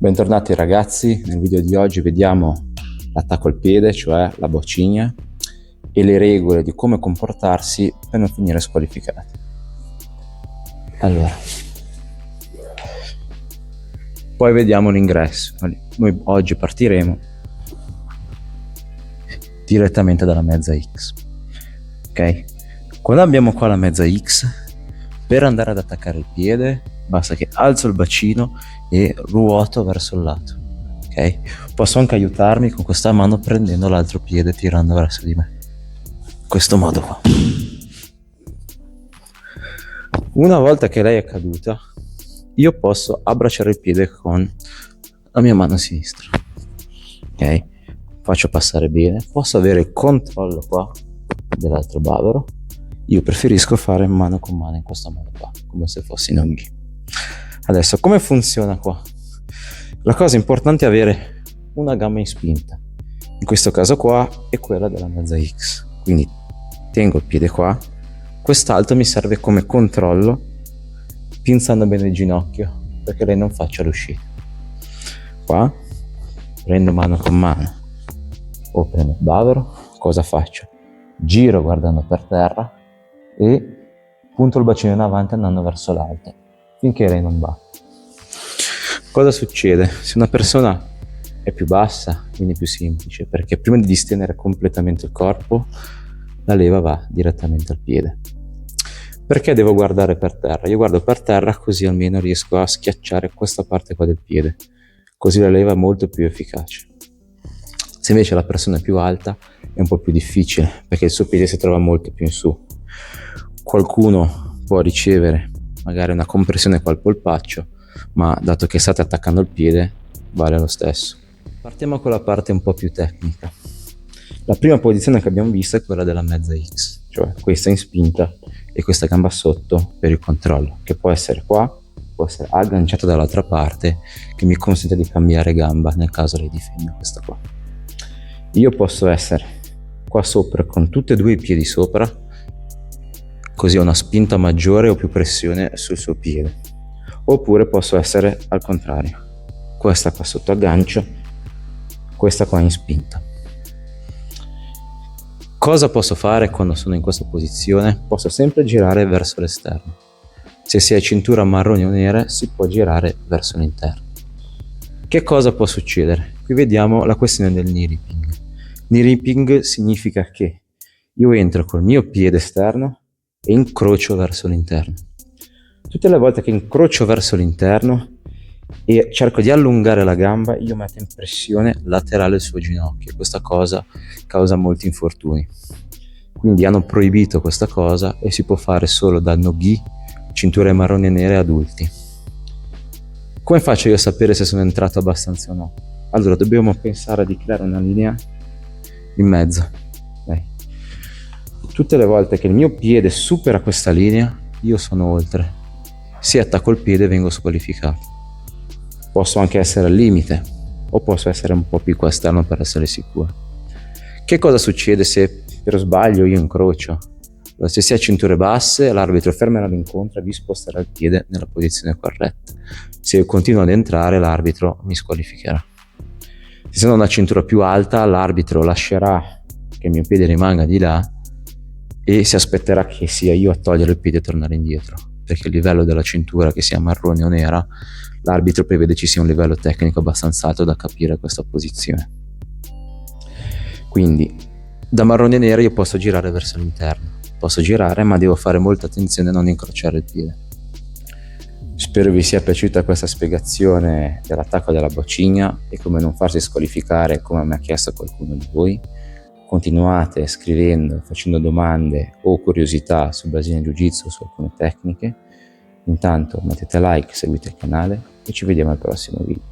Bentornati ragazzi, nel video di oggi vediamo l'attacco al piede, cioè la bocigna, e le regole di come comportarsi per non finire squalificati. Allora, poi vediamo l'ingresso. Noi oggi partiremo direttamente dalla mezza X, ok? Quando abbiamo qua la mezza X, per andare ad attaccare il piede basta che alzo il bacino e ruoto verso il lato, ok? Posso anche aiutarmi con questa mano prendendo l'altro piede, tirando verso di me, in questo modo qua. Una volta che lei è caduta, io posso abbracciare il piede con la mia mano sinistra, ok? Faccio passare bene, posso avere il controllo qua dell'altro bavero. Io preferisco fare mano con mano in questo modo qua, come se fossi in onghi. Adesso come funziona qua? La cosa importante è avere una gamba in spinta, in questo caso qua è quella della mezza X, quindi tengo il piede qua, quest'altro mi serve come controllo, pinzando bene il ginocchio perché lei non faccia l'uscita. Qua prendo mano con mano o prendo il bavero, cosa faccio? Giro guardando per terra e punto il bacino in avanti andando verso l'alto finché lei non va. Cosa succede? Se una persona è più bassa, quindi è più semplice, perché prima di distendere completamente il corpo, la leva va direttamente al piede. Perché devo guardare per terra? Io guardo per terra così almeno riesco a schiacciare questa parte qua del piede, così la leva è molto più efficace. Se invece la persona è più alta è un po' più difficile, perché il suo piede si trova molto più in su. Qualcuno può ricevere magari una compressione qua al polpaccio, ma dato che state attaccando il piede vale lo stesso. Partiamo con la parte un po' più tecnica. La prima posizione che abbiamo visto è quella della mezza X, cioè questa in spinta e questa gamba sotto per il controllo, che può essere qua, può essere agganciata dall'altra parte, che mi consente di cambiare gamba nel caso lei difenda questa qua. Io posso essere qua sopra con tutti e due i piedi sopra, così ho una spinta maggiore o più pressione sul suo piede, oppure posso essere al contrario, questa qua sotto aggancio, questa qua in spinta. Cosa posso fare quando sono in questa posizione? Posso sempre girare verso l'esterno. Se si è cintura marroni o nere si può girare verso l'interno. Che cosa può succedere? Qui vediamo la questione del knee ripping. Knee ripping significa che io entro col mio piede esterno e incrocio verso l'interno. Tutte le volte che incrocio verso l'interno e cerco di allungare la gamba, io metto in pressione laterale il suo ginocchio. Questa cosa causa molti infortuni. Quindi hanno proibito questa cosa e si può fare solo da no-gi, cinture marroni e nere adulti. Come faccio io a sapere se sono entrato abbastanza o no? Allora dobbiamo pensare di creare una linea in mezzo. Tutte le volte che il mio piede supera questa linea, io sono oltre. Se attacco il piede vengo squalificato. Posso anche essere al limite, o posso essere un po' più qua esterno per essere sicuro. Che cosa succede se per sbaglio io incrocio? Allora, se si ha cinture basse, l'arbitro fermerà l'incontro e vi sposterà il piede nella posizione corretta. Se io continuo ad entrare, l'arbitro mi squalificherà. Se sono una cintura più alta, l'arbitro lascerà che il mio piede rimanga di là e si aspetterà che sia io a togliere il piede e tornare indietro, perché il livello della cintura, che sia marrone o nera, l'arbitro prevede ci sia un livello tecnico abbastanza alto da capire questa posizione. Quindi da marrone e nera io posso girare verso l'interno, posso girare, ma devo fare molta attenzione a non incrociare il piede. Spero vi sia piaciuta questa spiegazione dell'attacco della bocigna e come non farsi squalificare, come mi ha chiesto qualcuno di voi. Continuate scrivendo, facendo domande o curiosità sul Brazilian Jiu-Jitsu o su alcune tecniche. Intanto mettete like, seguite il canale e ci vediamo al prossimo video.